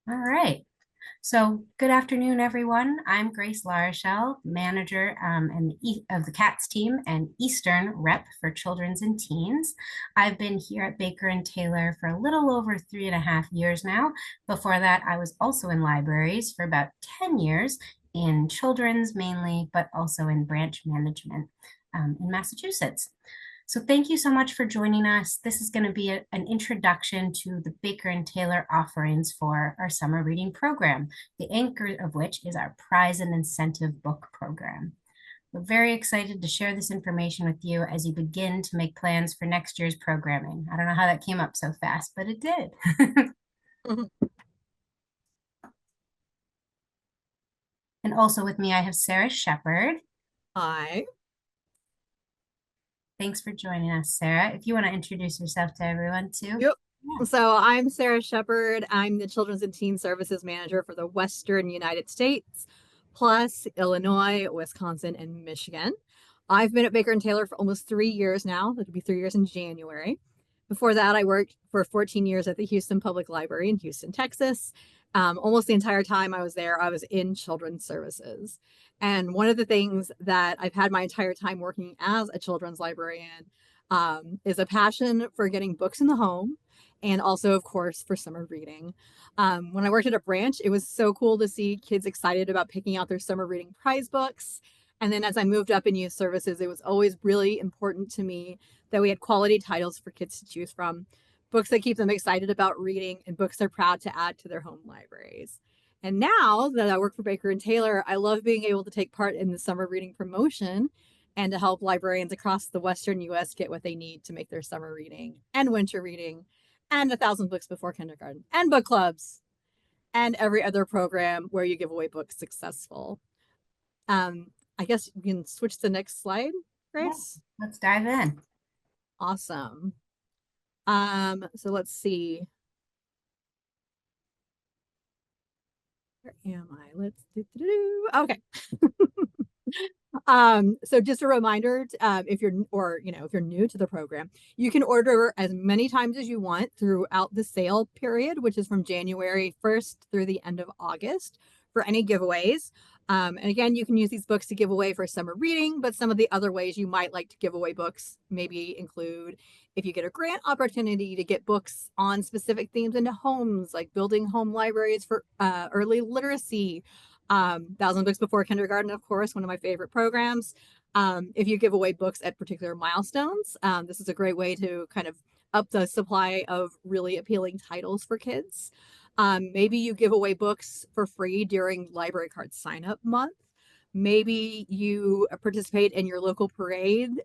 All right. So, good afternoon, everyone. I'm Grace LaRochelle, manager of the CATS team and Eastern rep for children's and teens. I've been here at Baker and Taylor for a little over 3.5 years now. Before that, I was also in libraries for about 10 years in children's mainly, but also in branch management in Massachusetts. So thank you so much for joining us. This is going to be an introduction to the Baker and Taylor offerings for our summer reading program, the anchor of which is our prize and incentive book program. We're very excited to share this information with you as you begin to make plans for next year's programming. I don't know how that came up so fast, but it did. And also with me, I have Sarah Shepard. Hi. Thanks for joining us, Sarah. If you want to introduce yourself to everyone too. Yep. Yeah. So I'm Sarah Shepard. I'm the Children's and Teen Services Manager for the Western United States, plus Illinois, Wisconsin, and Michigan. I've been at Baker and Taylor for almost 3 years now. It'll be 3 years in January. Before that, I worked for 14 years at the Houston Public Library in Houston, Texas. Almost the entire time I was there, I was in children's services. And one of the things that I've had my entire time working as a children's librarian is a passion for getting books in the home and also, of course, for summer reading. When I worked at a branch, it was so cool to see kids excited about picking out their summer reading prize books. And then as I moved up in youth services, it was always really important to me that we had quality titles for kids to choose from, books that keep them excited about reading, and books they're proud to add to their home libraries. And now that I work for Baker and Taylor, I love being able to take part in the summer reading promotion and to help librarians across the Western US get what they need to make their summer reading and winter reading and 1,000 books before kindergarten and book clubs and every other program where you give away books successful. I guess you can switch to the next slide, Yeah. Grace. Let's dive in. Awesome. So let's see. Where am I? Let's do. Okay. So just a reminder, if you're if you're new to the program, you can order as many times as you want throughout the sale period, which is from January 1st through the end of August for any giveaways. And again, you can use these books to give away for summer reading, but some of the other ways you might like to give away books maybe include if you get a grant opportunity to get books on specific themes into homes, like building home libraries for early literacy, 1,000 books before kindergarten, of course, one of my favorite programs. If you give away books at particular milestones, this is a great way to kind of up the supply of really appealing titles for kids. Maybe you give away books for free during library card sign up month. Maybe you participate in your local parade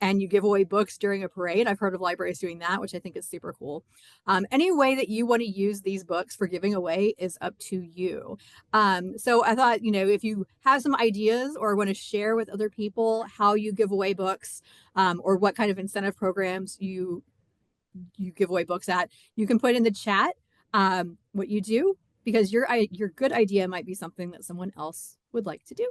and you give away books during a parade. I've heard of libraries doing that, which I think is super cool. Any way that you want to use these books for giving away is up to you. So I thought, if you have some ideas or want to share with other people how you give away books, or what kind of incentive programs you give away books at, you can put in the chat what you do, because your good idea might be something that someone else would like to do.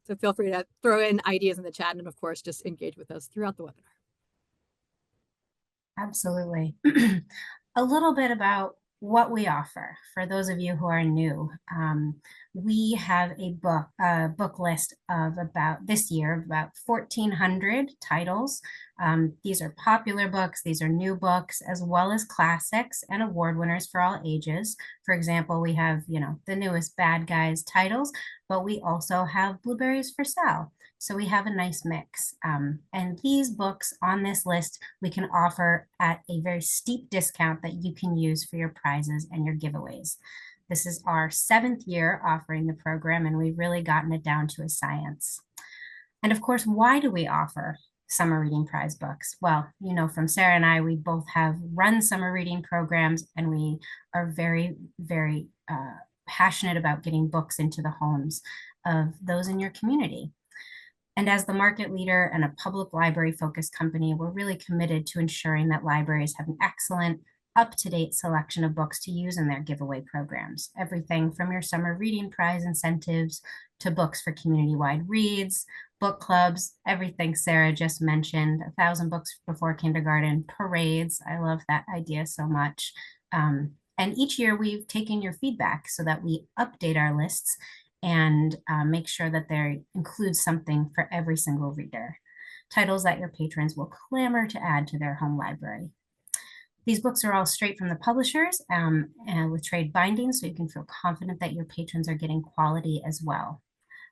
So feel free to throw in ideas in the chat, and of course, just engage with us throughout the webinar. Absolutely. A little bit about what we offer for those of you who are new. We have a book list of about this year of about 1,400 titles. These are popular books, these are new books, as well as classics and award winners for all ages. For example, we have, the newest Bad Guys titles, but we also have Blueberries for Sal. So we have a nice mix. And these books on this list we can offer at a very steep discount that you can use for your prizes and your giveaways. This is our 7th year offering the program, and we've really gotten it down to a science. And of course, why do we offer summer reading prize books? Well, from Sarah and I, we both have run summer reading programs, and we are very, very passionate about getting books into the homes of those in your community. And as the market leader and a public library focused company, we're really committed to ensuring that libraries have an excellent, up to date selection of books to use in their giveaway programs. Everything from your summer reading prize incentives to books for community wide reads, book clubs, everything Sarah just mentioned, 1,000 books before kindergarten, parades. I love that idea so much. And each year we've taken your feedback so that we update our lists and make sure that they include something for every single reader. Titles that your patrons will clamor to add to their home library. These books are all straight from the publishers and with trade binding, so you can feel confident that your patrons are getting quality as well.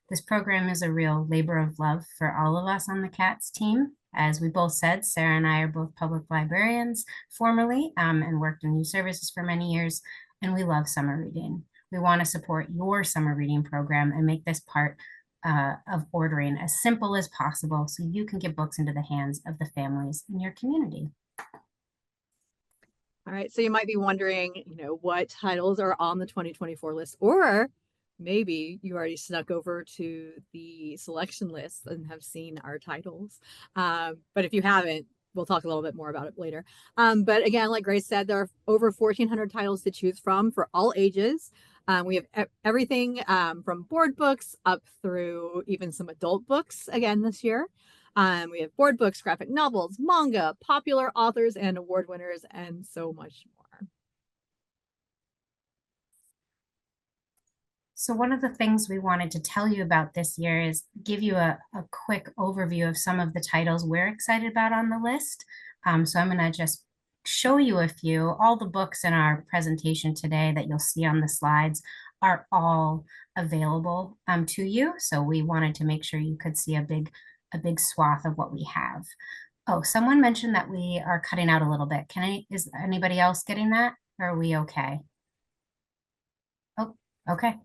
This program is a real labor of love for all of us on the CATS team. As we both said, Sarah and I are both public librarians formerly and worked in youth services for many years, and we love summer reading. We want to support your summer reading program and make this part of ordering as simple as possible so you can get books into the hands of the families in your community. All right, so you might be wondering, what titles are on the 2024 list, or maybe you already snuck over to the selection list and have seen our titles. But if you haven't, we'll talk a little bit more about it later. But again, like Grace said, there are over 1,400 titles to choose from for all ages. We have everything from board books up through even some adult books again this year. We have board books, graphic novels, manga, popular authors and award winners, and so much more. So one of the things we wanted to tell you about this year is give you a quick overview of some of the titles we're excited about on the list. So I'm going to just show you a few. All the books in our presentation today that you'll see on the slides are all available to you. So we wanted to make sure you could see a big swath of what we have. Oh, someone mentioned that we are cutting out a little bit. Is anybody else getting that? Or are we okay? Oh, okay.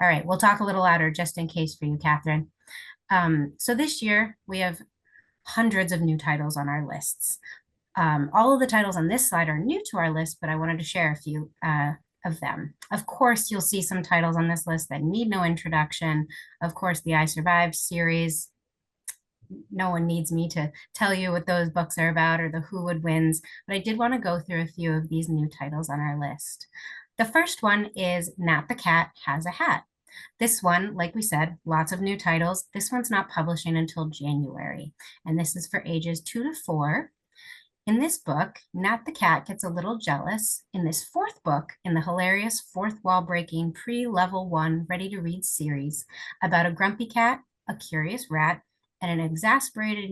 All right, we'll talk a little louder just in case for you, Catherine. So this year we have hundreds of new titles on our lists. All of the titles on this slide are new to our list, but I wanted to share a few of them. Of course, you'll see some titles on this list that need no introduction. Of course, the I Survived series. No one needs me to tell you what those books are about or the Who Would Wins, but I did want to go through a few of these new titles on our list. The first one is Nat the Cat Has a Hat. This one, like we said, lots of new titles. This one's not publishing until January, and this is for ages 2 to 4. In this book, Nat the Cat gets a little jealous in this fourth book in the hilarious fourth wall breaking pre-level 1 ready to read series about a grumpy cat, a curious rat, and an exasperated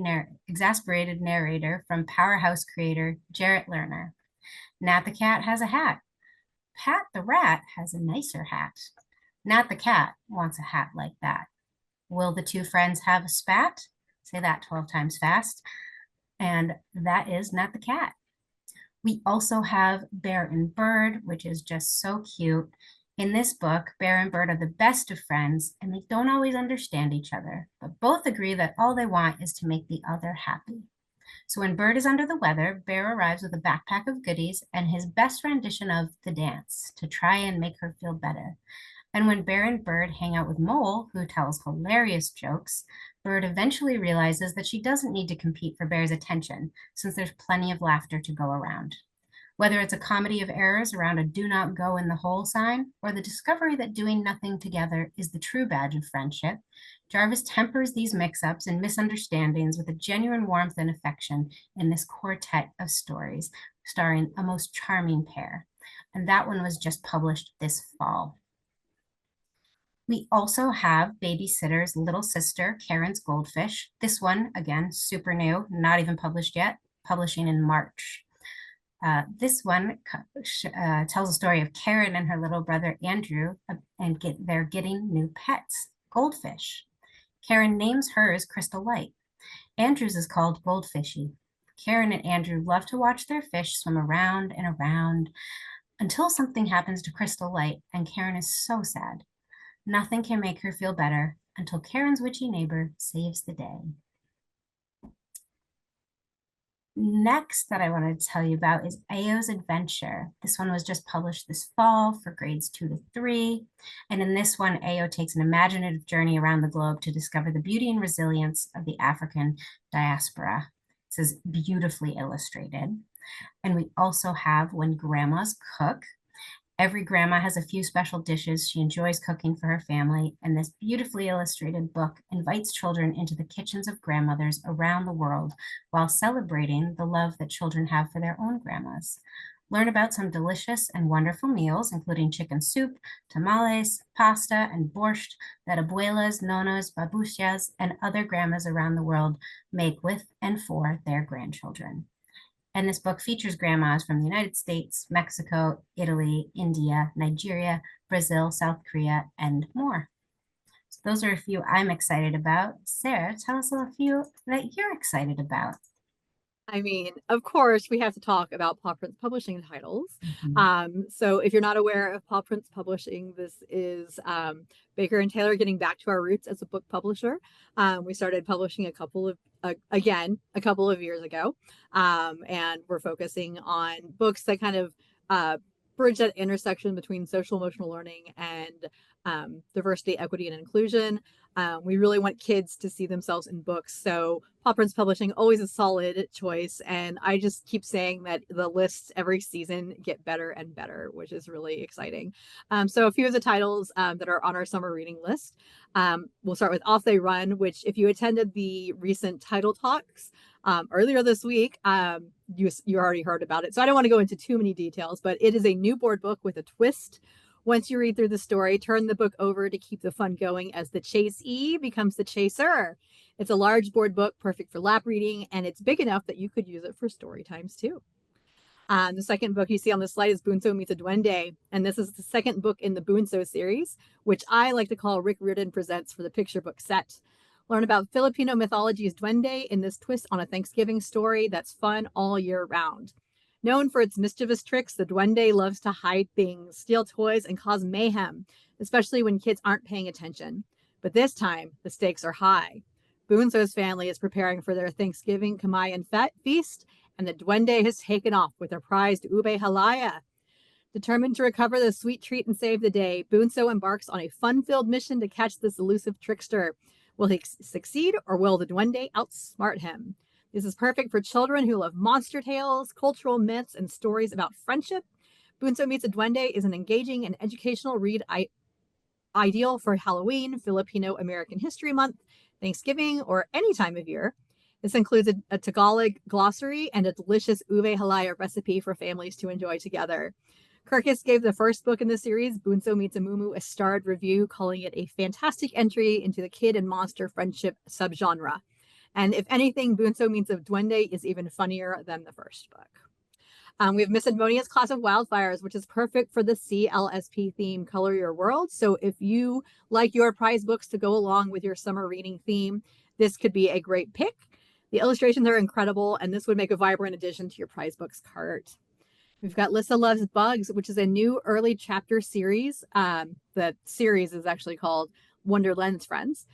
narrator from Powerhouse creator Jarrett Lerner. Nat the Cat has a hat. Pat the Rat has a nicer hat. Nat the Cat wants a hat like that. Will the two friends have a spat? Say that 12 times fast. And that is Nat the Cat. We also have Bear and Bird, which is just so cute. In this book, Bear and Bird are the best of friends, and they don't always understand each other, but both agree that all they want is to make the other happy. So when Bird is under the weather, Bear arrives with a backpack of goodies and his best rendition of The Dance to try and make her feel better. And when Bear and Bird hang out with Mole, who tells hilarious jokes, Bird eventually realizes that she doesn't need to compete for Bear's attention, since there's plenty of laughter to go around. Whether it's a comedy of errors around a do not go in the hole sign, or the discovery that doing nothing together is the true badge of friendship, Jarvis tempers these mix-ups and misunderstandings with a genuine warmth and affection in this quartet of stories, starring a most charming pair. And that one was just published this fall. We also have Babysitter's Little Sister, Karen's Goldfish. This one, again, super new, not even published yet, publishing in March. This one tells a story of Karen and her little brother Andrew, and they're getting new pets, goldfish. Karen names hers Crystal Light. Andrew's is called Goldfishy. Karen and Andrew love to watch their fish swim around and around until something happens to Crystal Light, and Karen is so sad. Nothing can make her feel better until Karen's witchy neighbor saves the day. Next that I wanted to tell you about is Ayo's Adventure. This one was just published this fall for grades 2 to 3. And in this one, Ayo takes an imaginative journey around the globe to discover the beauty and resilience of the African diaspora. This is beautifully illustrated. And we also have When Grandmas Cook. Every grandma has a few special dishes she enjoys cooking for her family, and this beautifully illustrated book invites children into the kitchens of grandmothers around the world while celebrating the love that children have for their own grandmas. Learn about some delicious and wonderful meals, including chicken soup, tamales, pasta, and borscht that abuelas, nonos, babushas, and other grandmas around the world make with and for their grandchildren. And this book features grandmas from the United States, Mexico, Italy, India, Nigeria, Brazil, South Korea, and more. So those are a few I'm excited about. Sarah, tell us a few that you're excited about. I mean, of course, we have to talk about Paw Prints Publishing titles. Mhm. So if you're not aware of Paw Prints Publishing, this is Baker and Taylor getting back to our roots as a book publisher. We started publishing a couple of years ago, and we're focusing on books that kind of uh, bridge that intersection between social emotional learning and diversity, equity, and inclusion. We really want kids to see themselves in books. So Paw Prints Publishing, always a solid choice. And I just keep saying that the lists every season get better and better, which is really exciting. So a few of the titles that are on our summer reading list. We'll start with Off They Run, which if you attended the recent title talks earlier this week, you already heard about it. So I don't want to go into too many details, but it is a new board book with a twist. Once you read through the story, turn the book over to keep the fun going as the chasee becomes the chaser. It's a large board book, perfect for lap reading, and it's big enough that you could use it for story times too. The second book you see on the slide is Bunso Meets a Duende, and this is the second book in the Bunso series, which I like to call Rick Riordan Presents for the picture book set. Learn about Filipino mythology's duende in this twist on a Thanksgiving story that's fun all year round. Known for its mischievous tricks, the duende loves to hide things, steal toys, and cause mayhem, especially when kids aren't paying attention. But this time, the stakes are high. Bunso's family is preparing for their Thanksgiving Kamayan feast, and the duende has taken off with their prized ube halaya. Determined to recover the sweet treat and save the day, Bunso embarks on a fun-filled mission to catch this elusive trickster. Will he succeed, or will the duende outsmart him? This is perfect for children who love monster tales, cultural myths, and stories about friendship. Bunso Meets a Duende is an engaging and educational read ideal for Halloween, Filipino American History Month, Thanksgiving, or any time of year. This includes a Tagalog glossary and a delicious ube halaya recipe for families to enjoy together. Kirkus gave the first book in the series, Bunso Meets a Mumu, a starred review, calling it a fantastic entry into the kid and monster friendship subgenre. And if anything, Bunso Meets a Duende is even funnier than the first book. We have Miss Edmonia's Class of Wildfires, which is perfect for the CLSP theme, Color Your World. So if you like your prize books to go along with your summer reading theme, this could be a great pick. The illustrations are incredible, and this would make a vibrant addition to your prize books cart. We've got Lissa Loves Bugs, which is a new early chapter series. The series is actually called Wonderland's Friends,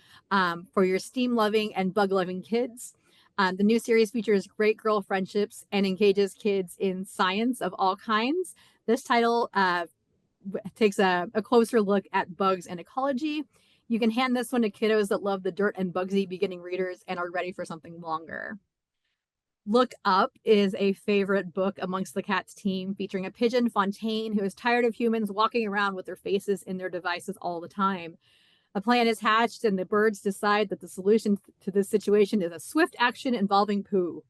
for your steam loving and bug loving kids. The new series features great girl friendships and engages kids in science of all kinds. This title takes a closer look at bugs and ecology. You can hand this one to kiddos that love the dirt and bugsy beginning readers and are ready for something longer. Look Up is a favorite book amongst the cats team, featuring a pigeon, Fontaine, who is tired of humans walking around with their faces in their devices all the time. A plan is hatched, and the birds decide that the solution to this situation is a swift action involving poo.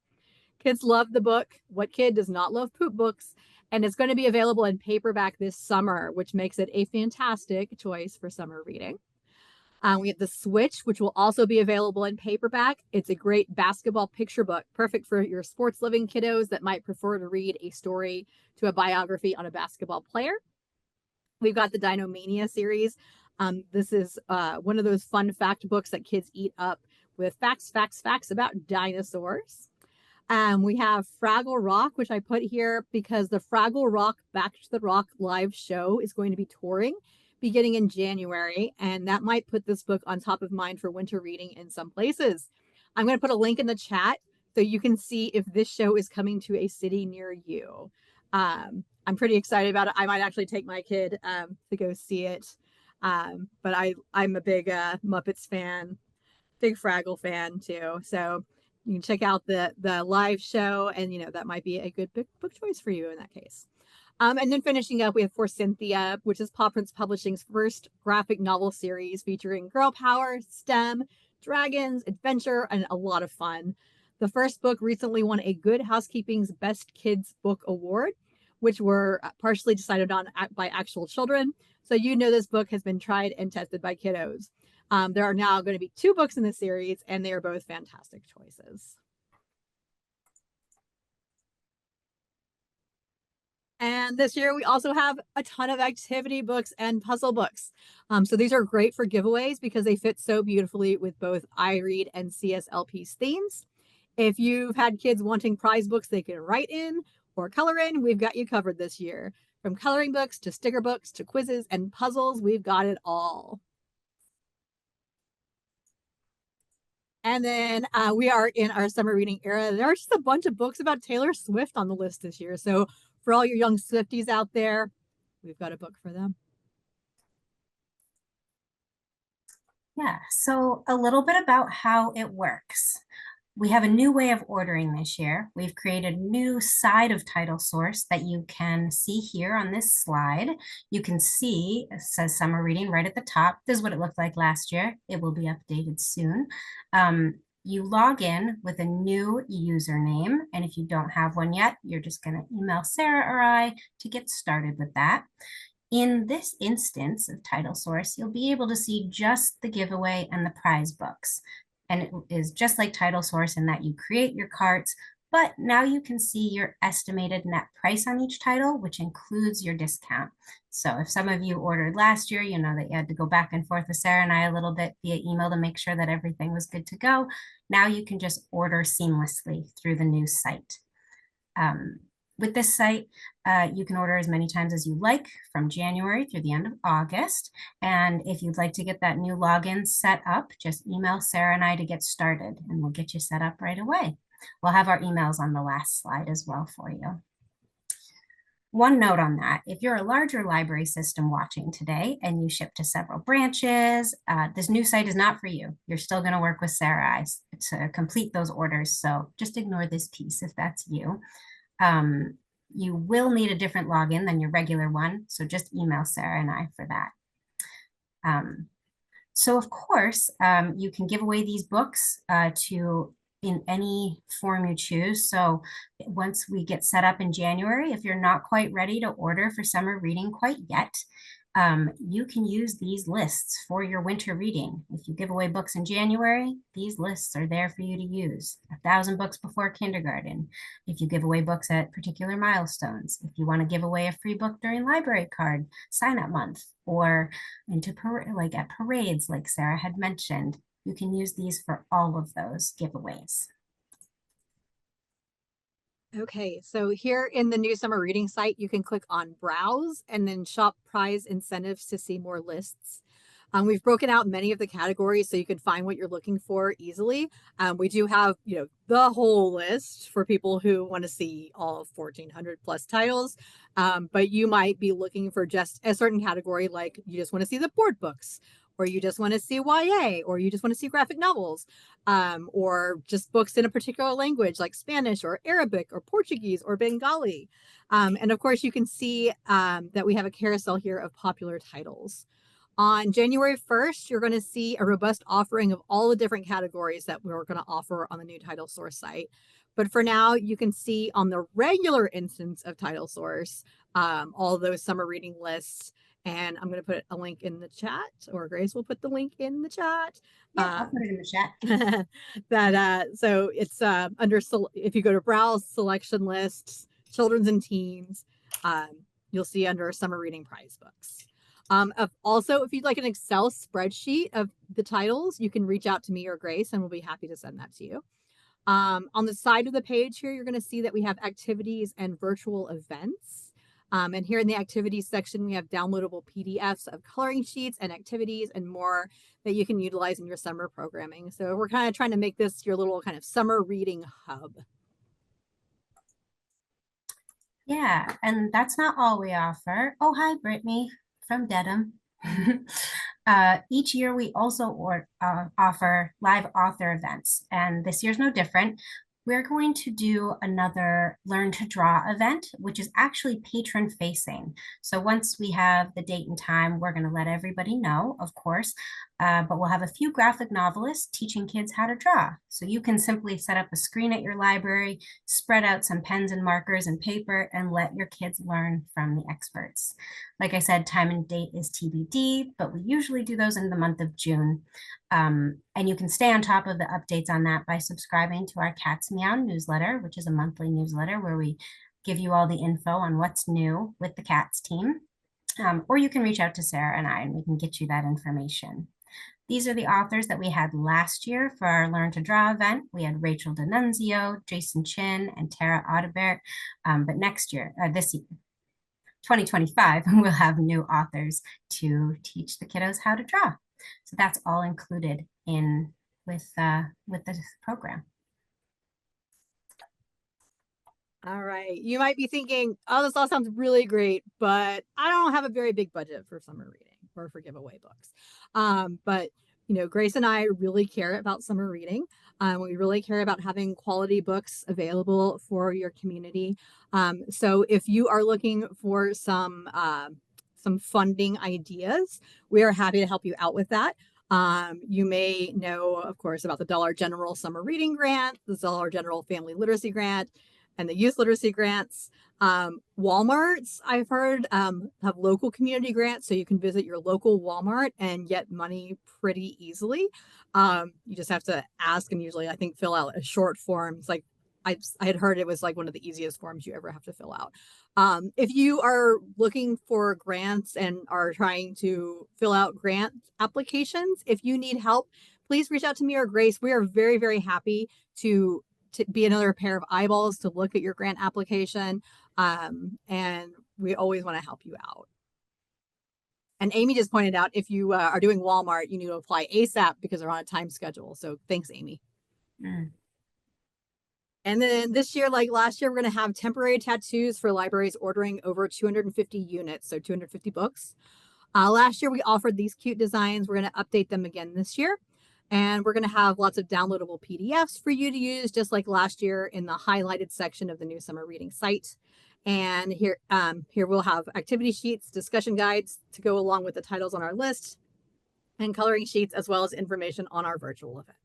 Kids love the book. What kid does not love poop books? And it's going to be available in paperback this summer, which makes it a fantastic choice for summer reading. We have The Switch, which will also be available in paperback. It's a great basketball picture book, perfect for your sports loving kiddos that might prefer to read a story to a biography on a basketball player. We've got the Dinomania series. This is one of those fun fact books that kids eat up with facts about dinosaurs. We have Fraggle Rock, which I put here because the Fraggle Rock Back to the Rock live show is going to be touring beginning in January, and that might put this book on top of mind for winter reading in some places. I'm going to put a link in the chat so you can see if this show is coming to a city near you. I'm pretty excited about it. I might actually take my kid to go see it. But I'm a big Muppets fan, big Fraggle fan too. So you can check out the live show, and that might be a good book choice for you in that case. And then finishing up, we have For Cynthia, which is Paw Prints Publishing's first graphic novel series featuring girl power, STEM, dragons, adventure, and a lot of fun. The first book recently won a Good Housekeeping's Best Kids Book Award, which were partially decided on by actual children. So you know this book has been tried and tested by kiddos. There are now going to be 2 books in the series, and they are both fantastic choices. And this year we also have a ton of activity books and puzzle books. So these are great for giveaways because they fit so beautifully with both iRead and CSLP's themes. If you've had kids wanting prize books they can write in or color in, we've got you covered this year. From coloring books to sticker books to quizzes and puzzles, we've got it all. And then we are in our summer reading era. There are just a bunch of books about Taylor Swift on the list this year. So for all your young Swifties out there, we've got a book for them. Yeah, so a little bit about how it works. We have a new way of ordering this year. We've created a new side of Title Source that you can see here on this slide. You can see it says summer reading right at the top. This is what it looked like last year. It will be updated soon. You log in with a new username, and if you don't have one yet, you're just going to email Sarah or I to get started with that. In this instance of Title Source, you'll be able to see just the giveaway and the prize books. And it is just like Title Source in that you create your carts, but now you can see your estimated net price on each title, which includes your discount. So if some of you ordered last year, you know that you had to go back and forth with Sarah and I a little bit via email to make sure that everything was good to go. Now you can just order seamlessly through the new site. With this site, you can order as many times as you like from January through the end of August. And if you'd like to get that new login set up, just email Sarah and I to get started, and we'll get you set up right away. We'll have our emails on the last slide as well for you. One note on that, if you're a larger library system watching today and you ship to several branches, this new site is not for you. You're still going to work with Sarah to complete those orders. So just ignore this piece if that's you. You will need a different login than your regular one, so just email Sarah and I for that. So of course, you can give away these books in any form you choose. So once we get set up in January, if you're not quite ready to order for summer reading quite yet, you can use these lists for your winter reading. If you give away books in January, these lists are there for you to use. 1,000 books before kindergarten. If you give away books at particular milestones, if you want to give away a free book during library card sign-up month, or like at parades, like Sarah had mentioned, you can use these for all of those giveaways. Okay, so here in the new summer reading site, you can click on browse and then shop prize incentives to see more lists. We've broken out many of the categories so you can find what you're looking for easily. We do have, the whole list for people who want to see all 1,400 plus titles. But you might be looking for just a certain category, like you just want to see the board books, or you just want to see YA, or you just want to see graphic novels, or just books in a particular language like Spanish or Arabic or Portuguese or Bengali. And of course, you can see that we have a carousel here of popular titles. On January 1st, you're going to see a robust offering of all the different categories that we're going to offer on the new Title Source site. But for now, you can see on the regular instance of Title Source, all those summer reading lists. And I'm going to put a link in the chat, or Grace will put the link in the chat. Yeah, I'll put it in the chat. So it's under, if you go to browse selection lists, children's and teens, you'll see under summer reading prize books. Also, if you'd like an Excel spreadsheet of the titles, you can reach out to me or Grace, and we'll be happy to send that to you. On the side of the page here, you're going to see that we have activities and virtual events. And here in the activities section, we have downloadable PDFs of coloring sheets and activities and more that you can utilize in your summer programming. So we're kind of trying to make this your little kind of summer reading hub. Yeah, and that's not all we offer. Oh, hi, Brittany from Dedham. Each year we also offer live author events, and this year's no different. We're going to do another Learn to Draw event, which is actually patron facing. So once we have the date and time, we're going to let everybody know, of course. but we'll have a few graphic novelists teaching kids how to draw. So you can simply set up a screen at your library, spread out some pens and markers and paper, and let your kids learn from the experts. Like I said, time and date is TBD, but we usually do those in the month of June. And you can stay on top of the updates on that by subscribing to our Cats Meow newsletter, which is a monthly newsletter where we give you all the info on what's new with the cats team. Or you can reach out to Sarah and I, and we can get you that information. These are the authors that we had last year for our Learn to Draw event. We had Rachel D'Annunzio, Jason Chin, and Tara Audebert. But next year, this year, 2025, we'll have new authors to teach the kiddos how to draw. So that's all included in with this program. All right. You might be thinking, oh, this all sounds really great, but I don't have a very big budget for summer reading or for giveaway books. But Grace and I really care about summer reading. We really care about having quality books available for your community. So if you are looking for some funding ideas, we are happy to help you out with that. You may know, of course, about the Dollar General Summer Reading Grant, the Dollar General Family Literacy Grant, and the Youth Literacy Grants. Walmarts, I've heard, have local community grants, so you can visit your local Walmart and get money pretty easily. You just have to ask and usually, I think, fill out a short form. It's like, I had heard it was like one of the easiest forms you ever have to fill out. If you are looking for grants and are trying to fill out grant applications, if you need help, please reach out to me or Grace. We are very, very happy to be another pair of eyeballs to look at your grant application. And we always want to help you out. And Amy just pointed out, if you are doing Walmart, you need to apply ASAP because they're on a time schedule. So thanks, Amy. And then this year, like last year, we're going to have temporary tattoos for libraries ordering over 250 units, so 250 books. Last year, we offered these cute designs. We're going to update them again this year. And we're going to have lots of downloadable PDFs for you to use, just like last year in the highlighted section of the new summer reading site. And here we'll have activity sheets, discussion guides to go along with the titles on our list, and coloring sheets, as well as information on our virtual events.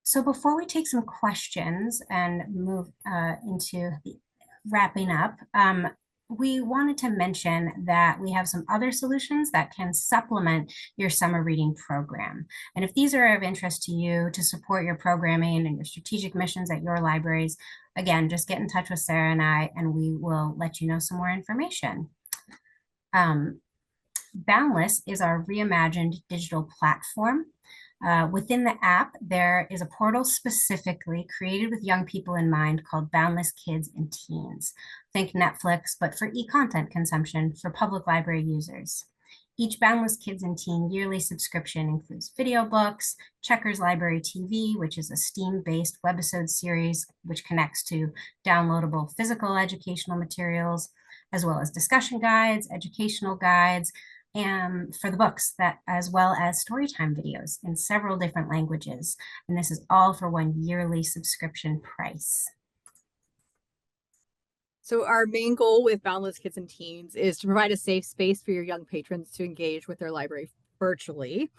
So before we take some questions and move into wrapping up, we wanted to mention that we have some other solutions that can supplement your summer reading program. And if these are of interest to you to support your programming and your strategic missions at your libraries, again, just get in touch with Sarah and I, and we will let you know some more information. Boundless is our reimagined digital platform. Within the app, there is a portal specifically created with young people in mind called Boundless Kids and Teens. Think Netflix, but for e-content consumption for public library users. Each Boundless Kids and Teen yearly subscription includes video books, Checkers Library TV, which is a Steam-based webisode series which connects to downloadable physical educational materials, as well as discussion guides, educational guides, and for the books, that as well as storytime videos in several different languages. And this is all for one yearly subscription price. So our main goal with Boundless Kids and Teens is to provide a safe space for your young patrons to engage with their library virtually.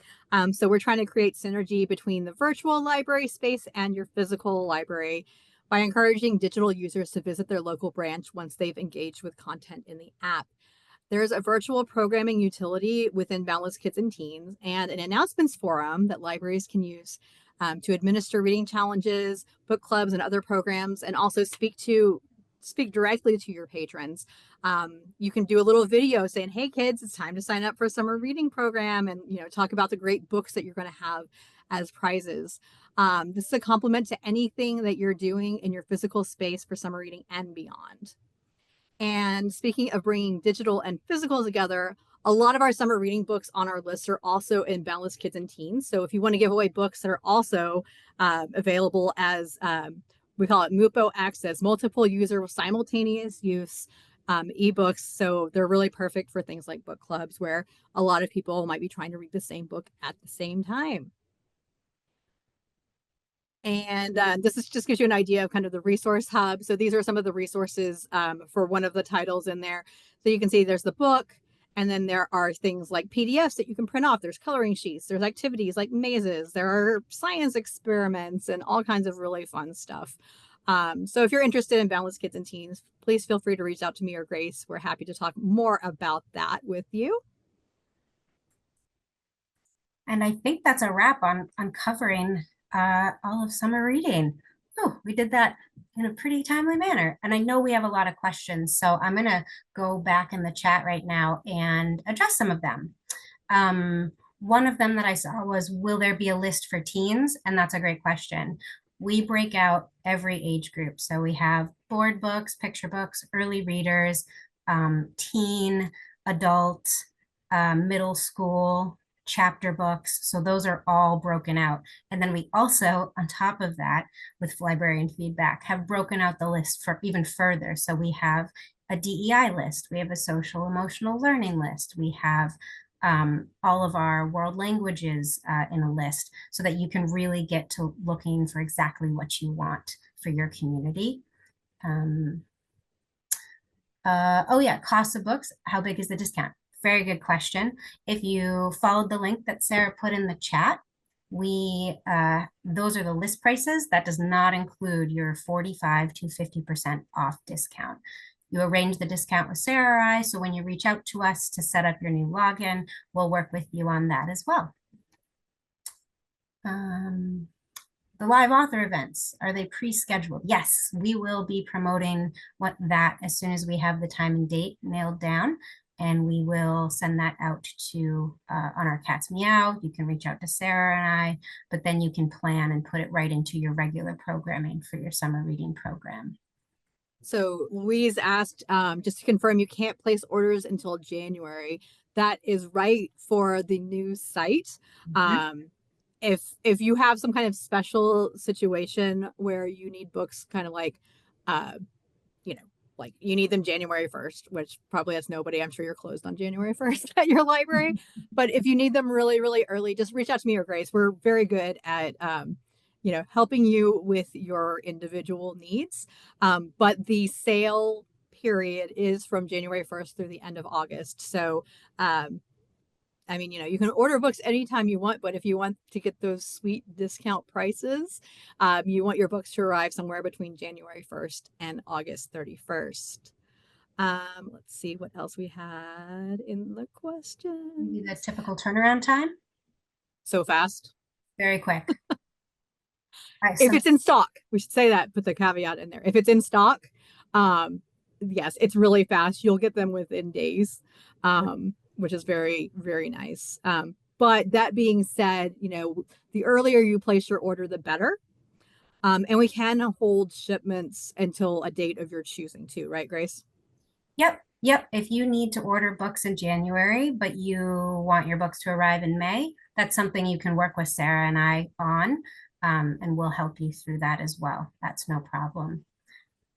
So we're trying to create synergy between the virtual library space and your physical library by encouraging digital users to visit their local branch once they've engaged with content in the app. There's a virtual programming utility within Boundless Kids and Teens and an announcements forum that libraries can use to administer reading challenges, book clubs, and other programs, and also speak directly to your patrons. You can do a little video saying, hey kids, it's time to sign up for a summer reading program, and talk about the great books that you're going to have as prizes. This is a complement to anything that you're doing in your physical space for summer reading and beyond. And speaking of bringing digital and physical together, a lot of our summer reading books on our list are also in Boundless Kids and Teens. So if you want to give away books that are also available as, we call it MUPO access, multiple user simultaneous use ebooks. So they're really perfect for things like book clubs where a lot of people might be trying to read the same book at the same time. And this just gives you an idea of kind of the resource hub. So these are some of the resources for one of the titles in there. So you can see there's the book, And then there are things like PDFs that you can print off. There's coloring sheets, there's activities like mazes, there are science experiments, and all kinds of really fun stuff. So if you're interested in Boundless Kids and Teens, please feel free to reach out to me or Grace. We're happy to talk more about that with you. And I think that's a wrap on covering all of summer reading. Oh, we did that in a pretty timely manner. And I know we have a lot of questions, so I'm going to go back in the chat right now and address some of them. One of them that I saw was, will there be a list for teens? And that's a great question. We break out every age group. So we have board books, picture books, early readers, teen, adult, middle school, chapter books. So those are all broken out. And then we also, on top of that, with librarian feedback, have broken out the list for even further. So we have a DEI list, we have a social emotional learning list, we have all of our world languages in a list, so that you can really get to looking for exactly what you want for your community. Oh yeah, cost of books. How big is the discount? Very good question. If you followed the link that Sarah put in the chat, those are the list prices. That does not include your 45 to 50% off discount. You arrange the discount with Sarah or I, so when you reach out to us to set up your new login, we'll work with you on that as well. The live author events, are they pre-scheduled? Yes, we will be promoting that as soon as we have the time and date nailed down, and we will send that out to on our Cat's Meow. You can reach out to Sarah and I, but then you can plan and put it right into your regular programming for your summer reading program. So Louise asked, just to confirm, you can't place orders until January. That is right for the new site. If you have some kind of special situation where you need books kind of like, like you need them January 1st, which probably has nobody. I'm sure you're closed on January 1st at your library. But if you need them really, really early, just reach out to me or Grace. We're very good at, helping you with your individual needs. But the sale period is from January 1st through the end of August. So, you can order books anytime you want, but if you want to get those sweet discount prices, you want your books to arrive somewhere between January 1st and August 31st. Let's see what else we had in the question. The typical turnaround time? So fast. Very quick. If it's in stock, we should say that, put the caveat in there. If it's in stock, yes, it's really fast. You'll get them within days, which is very, very nice. But that being said, the earlier you place your order, the better. And we can hold shipments until a date of your choosing too, right, Grace? Yep. If you need to order books in January, but you want your books to arrive in May, that's something you can work with Sarah and I on. And we'll help you through that as well. That's no problem.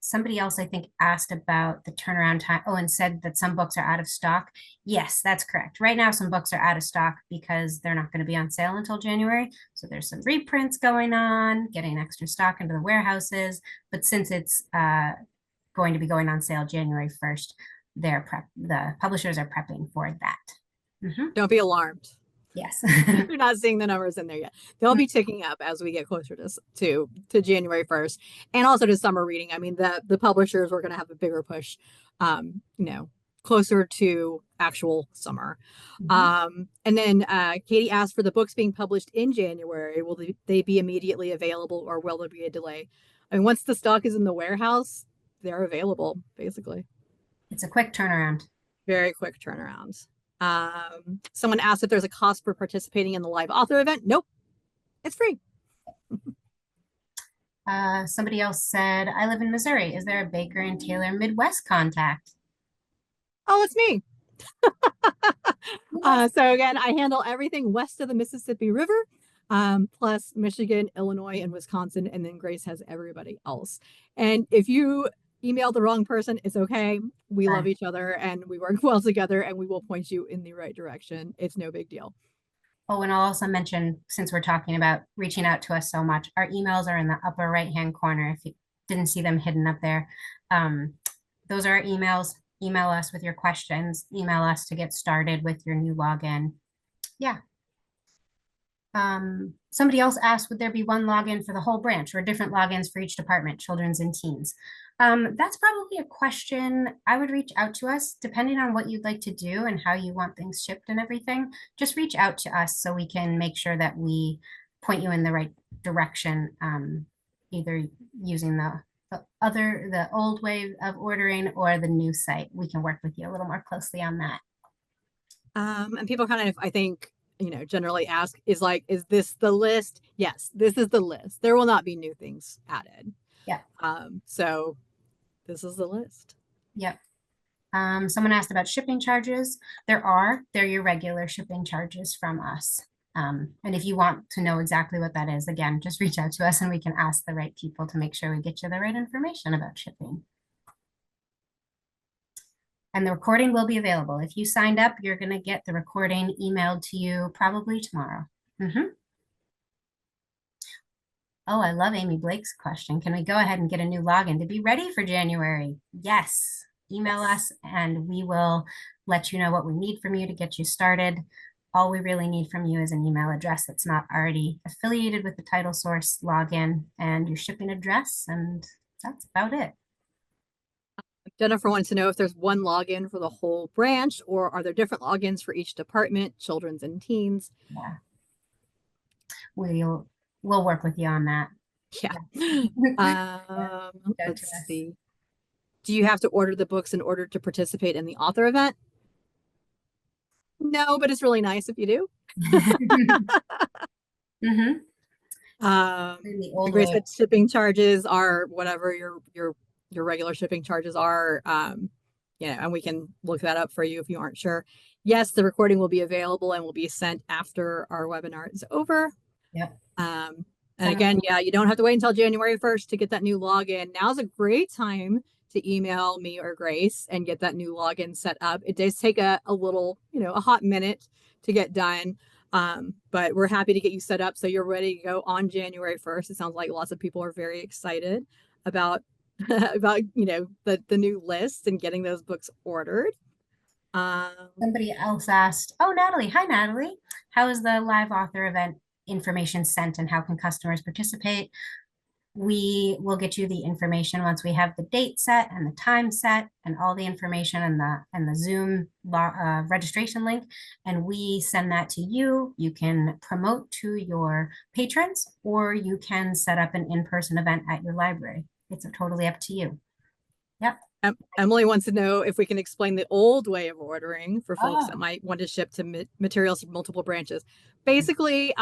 Somebody else, I think, asked about the turnaround time. Oh, and said that some books are out of stock. Yes, that's correct. Right now, some books are out of stock because they're not going to be on sale until January. So there's some reprints going on, getting extra stock into the warehouses. But since it's going to be going on sale January 1st, the publishers are prepping for that. Don't be alarmed. Yes. You're not seeing the numbers in there yet. They'll be ticking up as we get closer to January 1st and also to summer reading. I mean, the publishers were going to have a bigger push, closer to actual summer. And then Katie asked, for the books being published in January, will they be immediately available, or will there be a delay? I mean, once the stock is in the warehouse, they're available, basically. It's a quick turnaround. Very quick turnaround. Someone asked if there's a cost for participating in the live author event. Nope, it's free. Somebody else said, I live in Missouri. Is there a Baker and Taylor Midwest contact? Oh, it's me. So again, I handle everything west of the Mississippi River, plus Michigan, Illinois, and Wisconsin, and then Grace has everybody else. And if you email the wrong person, it's okay. We love each other and we work well together, and we will point you in the right direction. It's no big deal. Oh, and I'll also mention, since we're talking about reaching out to us so much, our emails are in the upper right-hand corner. If you didn't see them hidden up there, those are our emails. email us with your questions, email us to get started with your new login. Yeah. Somebody else asked, would there be one login for the whole branch or different logins for each department, children's and teens? That's probably a question I would reach out to us, depending on what you'd like to do and how you want things shipped and everything. Just reach out to us so we can make sure that we point you in the right direction, either using the old way of ordering or the new site. We can work with you a little more closely on that. And people kind of, I think, generally ask is this the list? Yes, this is the list. There will not be new things added. Yeah. So this is the list. Yep. Someone asked about shipping charges. They're your regular shipping charges from us. And if you want to know exactly what that is, again, just reach out to us and we can ask the right people to make sure we get you the right information about shipping. And the recording will be available. If you signed up, you're going to get the recording emailed to you probably tomorrow. Oh, I love Amy Blake's question. Can we go ahead and get a new login to be ready for January? Yes. Email us and we will let you know what we need from you to get you started. All we really need from you is an email address that's not already affiliated with the Title Source login and your shipping address, and that's about it. Jennifer wants to know if there's one login for the whole branch or are there different logins for each department, children's and teens? Yeah. We'll work with you on that. Yeah. Let's see. Do you have to order the books in order to participate in the author event? No, but it's really nice if you do. Grace said shipping charges are whatever your regular shipping charges are. And we can look that up for you if you aren't sure. Yes, the recording will be available and will be sent after our webinar is over. Yep. And again, you don't have to wait until January 1st to get that new login. Now's a great time to email me or Grace and get that new login set up. It does take a little, a hot minute to get done. But we're happy to get you set up so you're ready to go on January 1st. It sounds like lots of people are very excited about the new list and getting those books ordered. Somebody else asked, oh, Natalie. Hi, Natalie. How is the live author event information sent and how can customers participate? We will get you the information once we have the date set and the time set and all the information and the Zoom registration link, and we send that to you. You can promote to your patrons or you can set up an in-person event at your library. It's totally up to you. Yep. Emily wants to know if we can explain the old way of ordering for folks that might want to ship to materials from multiple branches. Basically,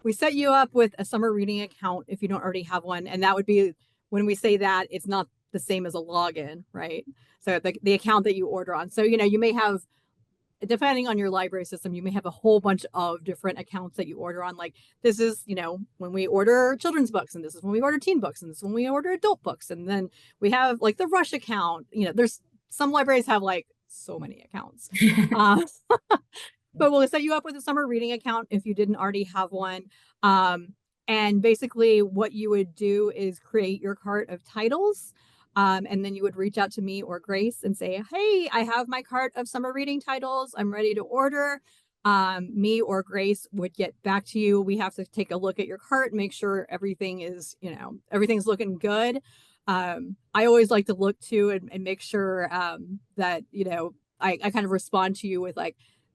we set you up with a summer reading account if you don't already have one. And that would be, when we say that, it's not the same as a login, right? So the account that you order on. So, you may have, depending on your library system, you may have a whole bunch of different accounts that you order on. Like this is, when we order children's books, and this is when we order teen books, and this is when we order adult books. And then we have like the Rush account. There's some libraries have like so many accounts. But we'll set you up with a summer reading account if you didn't already have one. And basically what you would do is create your cart of titles. And then you would reach out to me or Grace and say, hey, I have my cart of summer reading titles. I'm ready to order. Me or Grace would get back to you. We have to take a look at your cart, make sure everything is, everything's looking good. I always like to look to and make sure that, I kind of respond to you with like,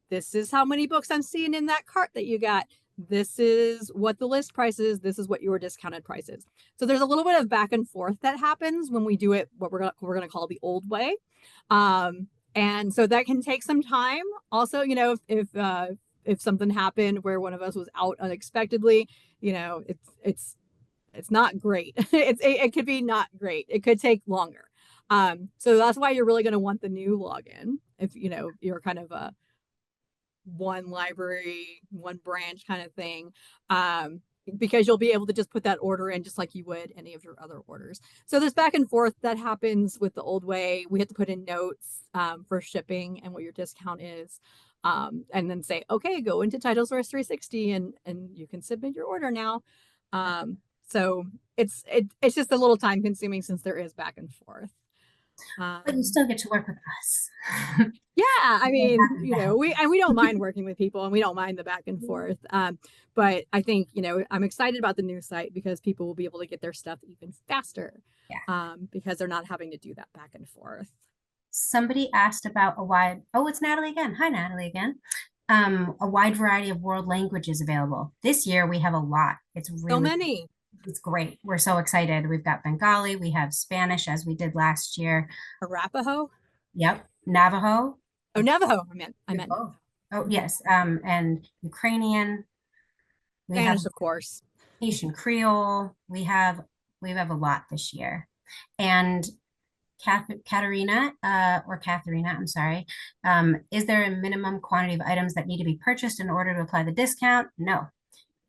this is how many books I'm seeing in that cart that you got. This is what the list price is. This is what your discounted price is. So there's a little bit of back and forth that happens when we do it, what we're going to call the old way. And so that can take some time. Also, if something happened where one of us was out unexpectedly, it's not great. It could be not great. It could take longer. So that's why you're really going to want the new login. If, you're kind of a one library, one branch kind of thing, because you'll be able to just put that order in just like you would any of your other orders. So there's back and forth that happens with the old way. We have to put in notes for shipping and what your discount is, and then say, okay, go into Title Source 360 and you can submit your order now. So it's just a little time consuming since there is back and forth. But you Um, still get to work with us. yeah, I We're mean, happy to help we don't mind working with people and we don't mind the back and you. forth. But I think, I'm excited about the new site because people will be able to get their stuff even faster, Yeah. because they're not having to do that back and forth. Somebody asked about oh, it's Natalie again. Hi, Natalie again. A wide variety of world languages available. This year we have a lot. So many. It's great. We're so excited. We've got Bengali, we have Spanish as we did last year. Arapaho? Yep. Navajo. Oh, Navajo. I meant Oh, Navajo. oh yes. And Ukrainian. We have Spanish, of course. Haitian Creole. We have a lot this year. And Katerina, or Katharina, I'm sorry. Is there a minimum quantity of items that need to be purchased in order to apply the discount? No.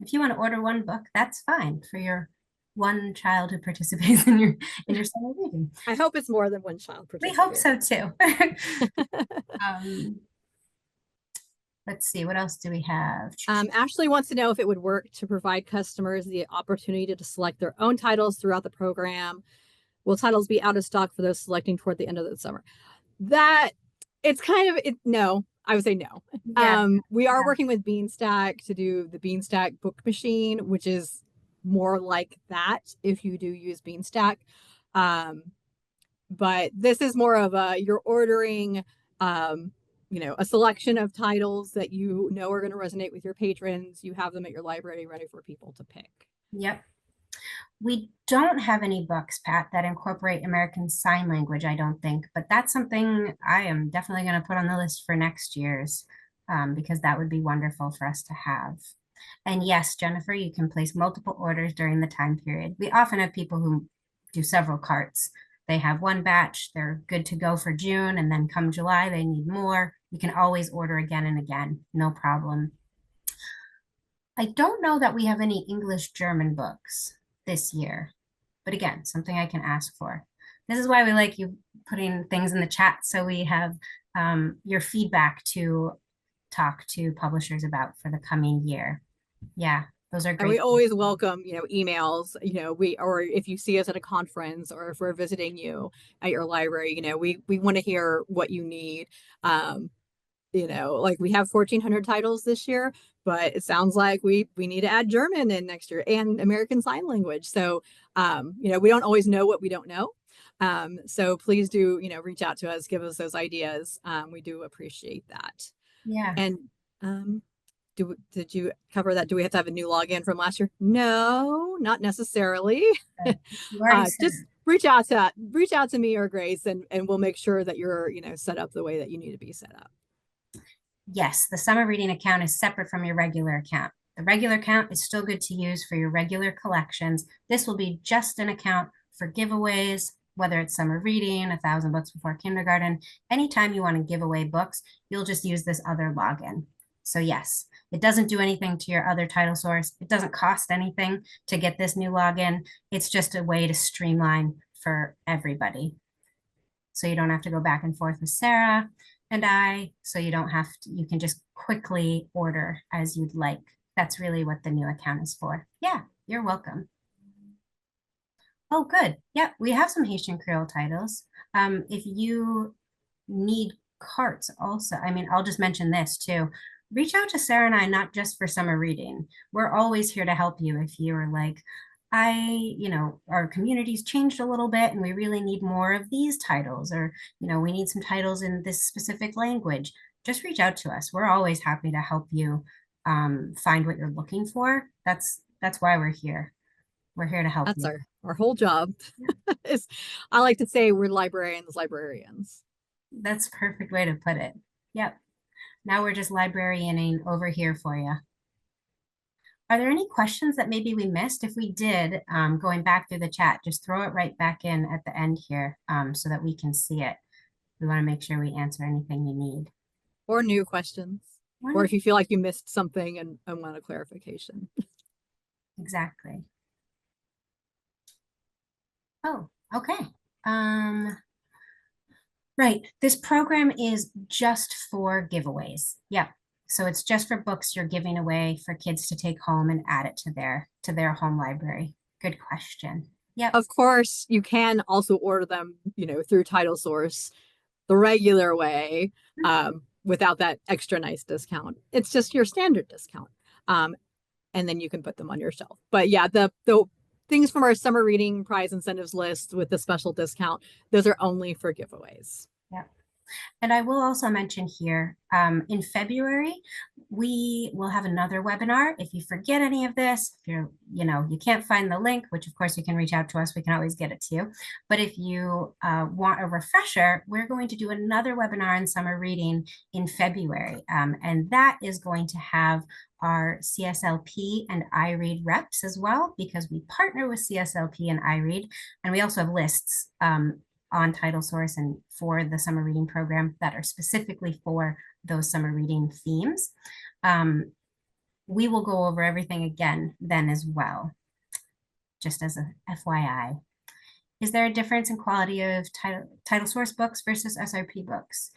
If you want to order one book, that's fine for your one child who participates in your summer reading. I hope it's more than one child We hope participating. so too. um, let's see, what else do we have? Ashley wants to know if it would work to provide customers the opportunity to select their own titles throughout the program. Will titles be out of stock for those selecting toward the end of the summer? That it's kind of it. No, I would say no. Yeah, We are yeah. working with Beanstack to do the Beanstack book machine, which is more like that if you do use Beanstack. Um, but this is more of a you're ordering a selection of titles that are going to resonate with your patrons. You have them at your library ready for people to pick. Yep. We don't have any books, Pat, that incorporate American Sign Language, I don't think, but that's something I am definitely going to put on the list for next year's, because that would be wonderful for us to have. And yes, Jennifer, you can place multiple orders during the time period. We often have people who do several carts. They have one batch, they're good to go for June, and then come July, they need more. You can always order again and again, no problem. I don't know that we have any English German books this year, but again, something I can ask for. This is why we like you putting things in the chat so we have your feedback to talk to publishers about for the coming year. Yeah, those are And we great. always welcome, emails, or if you see us at a conference or if we're visiting you at your library, we want to hear what you need. Um, like we have 1,400 titles this year, but it sounds like we need to add German in next year and American Sign Language. So, we don't always know what we don't know. So please do, reach out to us, give us those ideas. We do appreciate that. Yeah. And did you cover that? Do we have to have a new login from last year? No, not necessarily. You already said Just reach out to me or Grace, and we'll make sure that you're set up the way that you need to be set up. yes, the summer reading account is separate from your regular account. The regular account is still good to use for your regular collections. This will be just an account for giveaways, whether it's summer reading, 1,000 books before kindergarten. Anytime you want to give away books, you'll just use this other login. So yes, it doesn't do anything to your other title source. It doesn't cost anything to get this new login. It's just a way to streamline for everybody. So you don't have to go back and forth with Sarah and I, so you can just quickly order as you'd like. That's really what the new account is for. Yeah, you're welcome. Oh, good. Yeah, we have some Haitian Creole titles. If you need carts also, I mean, I'll just mention this too. Reach out to Sarah and I, not just for summer reading. We're always here to help you if you're like, our community's changed a little bit and we really need more of these titles, or, we need some titles in this specific language. Just reach out to us. We're always happy to help you find what you're looking for. That's why we're here. We're here to help That's you. our whole job. Is I like to say we're librarians. That's a perfect way to put it. Yep. Now we're just librarianing over here for you. Are there any questions that maybe we missed? If we did, going back through the chat, just throw it right back in at the end here, so that we can see it. We want to make sure we answer anything you need. Or new questions. Or if you feel like you missed something and want a clarification. Exactly. Oh, okay. Right. This program is just for giveaways. Yep. So it's just for books you're giving away for kids to take home and add it to their home library. Good question. Yep. Of course, you can also order them, through Title Source the regular way, without that extra nice discount. It's just your standard discount. Um, and then you can put them on your shelf. But yeah, the things from our summer reading prize incentives list with the special discount, those are only for giveaways. Yep. And I will also mention here, in February, we will have another webinar. If you forget any of this, if you can't find the link, which of course you can reach out to us, we can always get it to you. But if you want a refresher, we're going to do another webinar in summer reading in February. And that is going to have our CSLP and iRead reps as well, because we partner with CSLP and iRead, and we also have lists on Title Source and for the summer reading program that are specifically for those summer reading themes. We will go over everything again then as well, just as a FYI. Is there a difference in quality of Title Source books versus SRP books?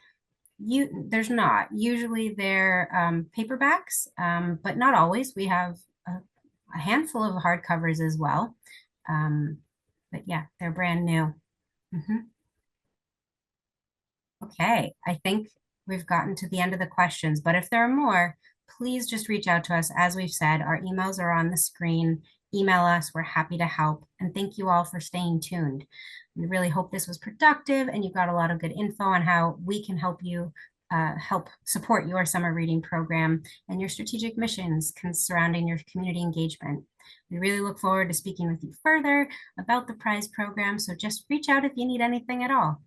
There's not. Usually they're paperbacks, but not always. We have a handful of hardcovers as well. But yeah, they're brand new. Okay, I think we've gotten to the end of the questions, but if there are more, please just reach out to us. As we've said, our emails are on the screen. Email us, we're happy to help. And thank you all for staying tuned. We really hope this was productive and you got a lot of good info on how we can help you help support your summer reading program and your strategic missions surrounding your community engagement. We really look forward to speaking with you further about the prize program, so just reach out if you need anything at all.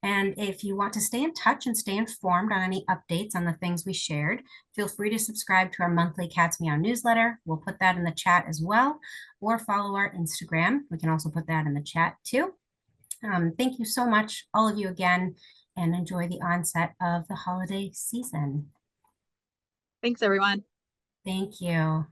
And if you want to stay in touch and stay informed on any updates on the things we shared, feel free to subscribe to our monthly Cats Meow newsletter. We'll put that in the chat as well, or follow our Instagram. We can also put that in the chat too. Thank you so much, all of you again, and enjoy the onset of the holiday season. Thanks, everyone. Thank you.